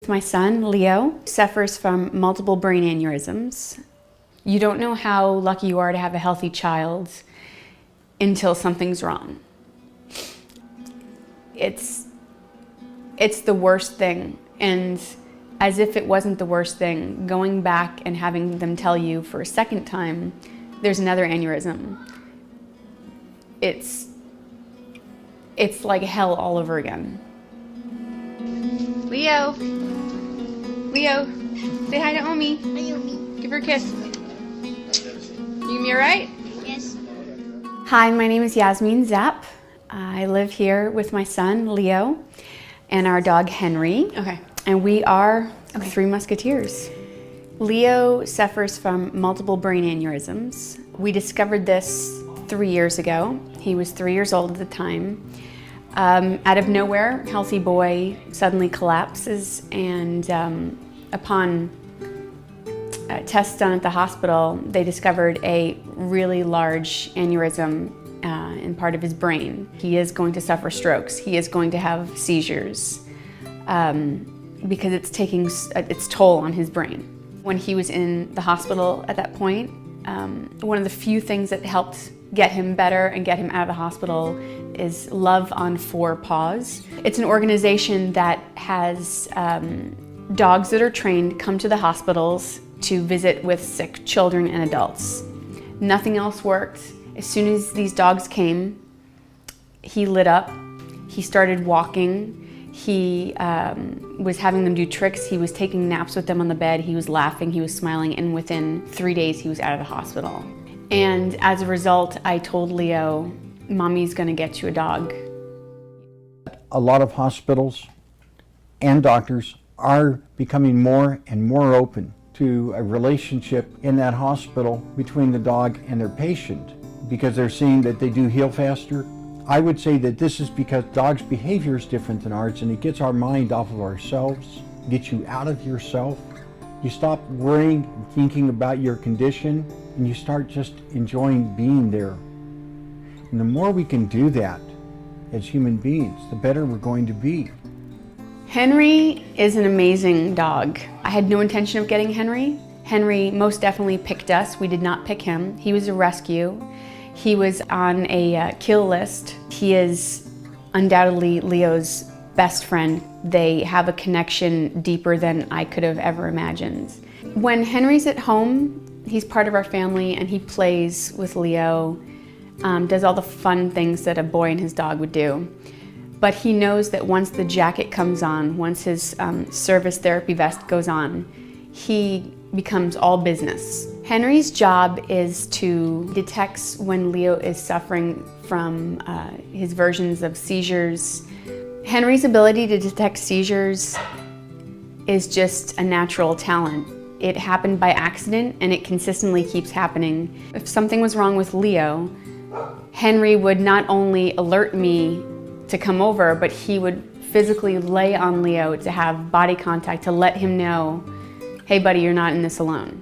My son, Leo, suffers from multiple brain aneurysms. You don't know how lucky you are to have a healthy child until something's wrong. It's the worst thing, and as if it wasn't the worst thing, going back and having them tell you for a second time, there's another aneurysm. It's like hell all over again. Leo, say hi to Omi. Hi, Omi. Give her a kiss. You gonna be all right? Yes. Hi, my name is Yasmin Zapp. I live here with my son, Leo, and our dog, Henry. Okay. And we are three musketeers. Leo suffers from multiple brain aneurysms. We discovered this 3 years ago. He was 3 years old at the time. Out of nowhere, healthy boy suddenly collapses, and upon tests done at the hospital, they discovered a really large aneurysm in part of his brain. He is going to suffer strokes. He is going to have seizures because it's taking its toll on his brain. When he was in the hospital at that point, one of the few things that helped get him better and get him out of the hospital is Love on 4 Paws. It's an organization that has dogs that are trained come to the hospitals to visit with sick children and adults. Nothing else worked. As soon as these dogs came, he lit up. He started walking. He was having them do tricks. He was taking naps with them on the bed. He was laughing. He was smiling. And within 3 days, he was out of the hospital. And as a result, I told Leo, Mommy's gonna get you a dog. A lot of hospitals and doctors are becoming more and more open to a relationship in that hospital between the dog and their patient because they're seeing that they do heal faster. I would say that this is because dogs' behavior is different than ours, and it gets our mind off of ourselves, gets you out of yourself. You stop worrying and thinking about your condition, and you start just enjoying being there. And the more we can do that as human beings, the better we're going to be. Henry is an amazing dog. I had no intention of getting Henry. Henry most definitely picked us. We did not pick him. He was a rescue. He was on a kill list. He is undoubtedly Leo's best friend. They have a connection deeper than I could have ever imagined. When Henry's at home, he's part of our family and he plays with Leo, does all the fun things that a boy and his dog would do. But he knows that once the jacket comes on, once his service therapy vest goes on, he becomes all business. Henry's job is to detect when Leo is suffering from his versions of seizures. Henry's ability to detect seizures is just a natural talent. It happened by accident and it consistently keeps happening. If something was wrong with Leo, Henry would not only alert me to come over, but he would physically lay on Leo to have body contact to let him know, hey buddy, you're not in this alone.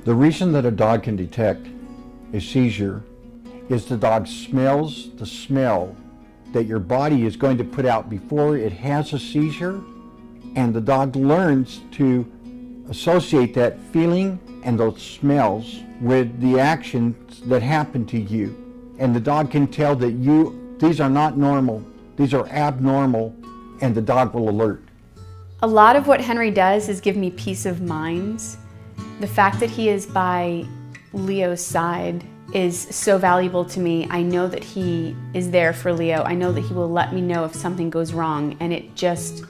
The reason that a dog can detect a seizure is the dog smells the smell that your body is going to put out before it has a seizure, and the dog learns to associate that feeling and those smells with the actions that happen to you. And the dog can tell that these are not normal, these are abnormal, and the dog will alert. A lot of what Henry does is give me peace of mind. The fact that he is by Leo's side is so valuable to me. I know that he is there for Leo. I know that he will let me know if something goes wrong, and it just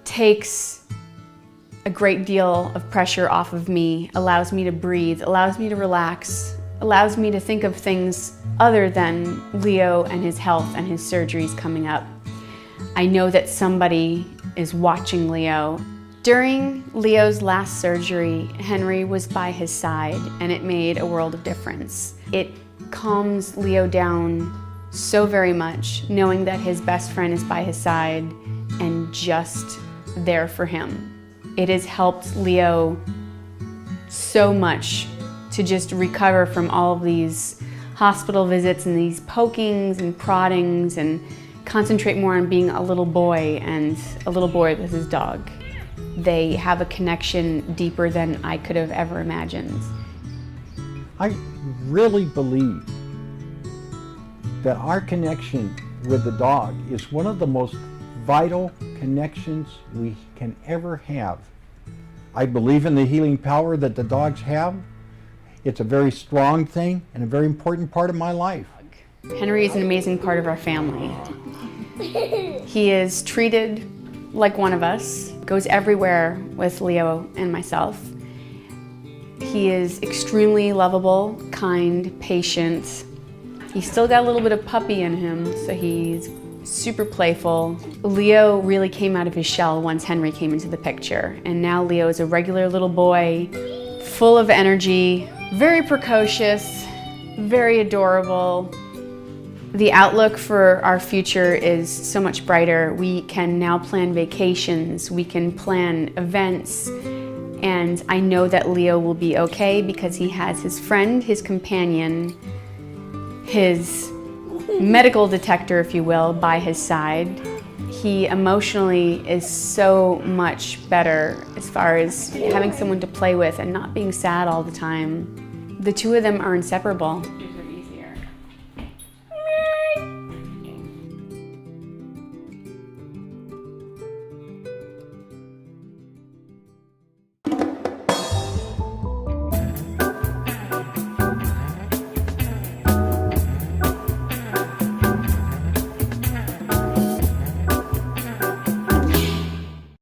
takes a great deal of pressure off of me, allows me to breathe, allows me to relax, allows me to think of things other than Leo and his health and his surgeries coming up. I know that somebody is watching Leo. During Leo's last surgery, Henry was by his side, and it made a world of difference. It calms Leo down so very much, knowing that his best friend is by his side and just there for him. It has helped Leo so much to just recover from all of these hospital visits and these pokings and proddings and concentrate more on being a little boy and a little boy with his dog. They have a connection deeper than I could have ever imagined. I really believe that our connection with the dog is one of the most vital connections we can ever have. I believe in the healing power that the dogs have. It's a very strong thing and a very important part of my life. Henry is an amazing part of our family. He is treated like one of us, goes everywhere with Leo and myself. He is extremely lovable, kind, patient. He's still got a little bit of puppy in him, so he's super playful. Leo really came out of his shell once Henry came into the picture, and now Leo is a regular little boy, full of energy, very precocious, very adorable. The outlook for our future is so much brighter. We can now plan vacations, we can plan events, and I know that Leo will be okay because he has his friend, his companion, his medical detector, if you will, by his side. He emotionally is so much better as far as having someone to play with and not being sad all the time. The two of them are inseparable.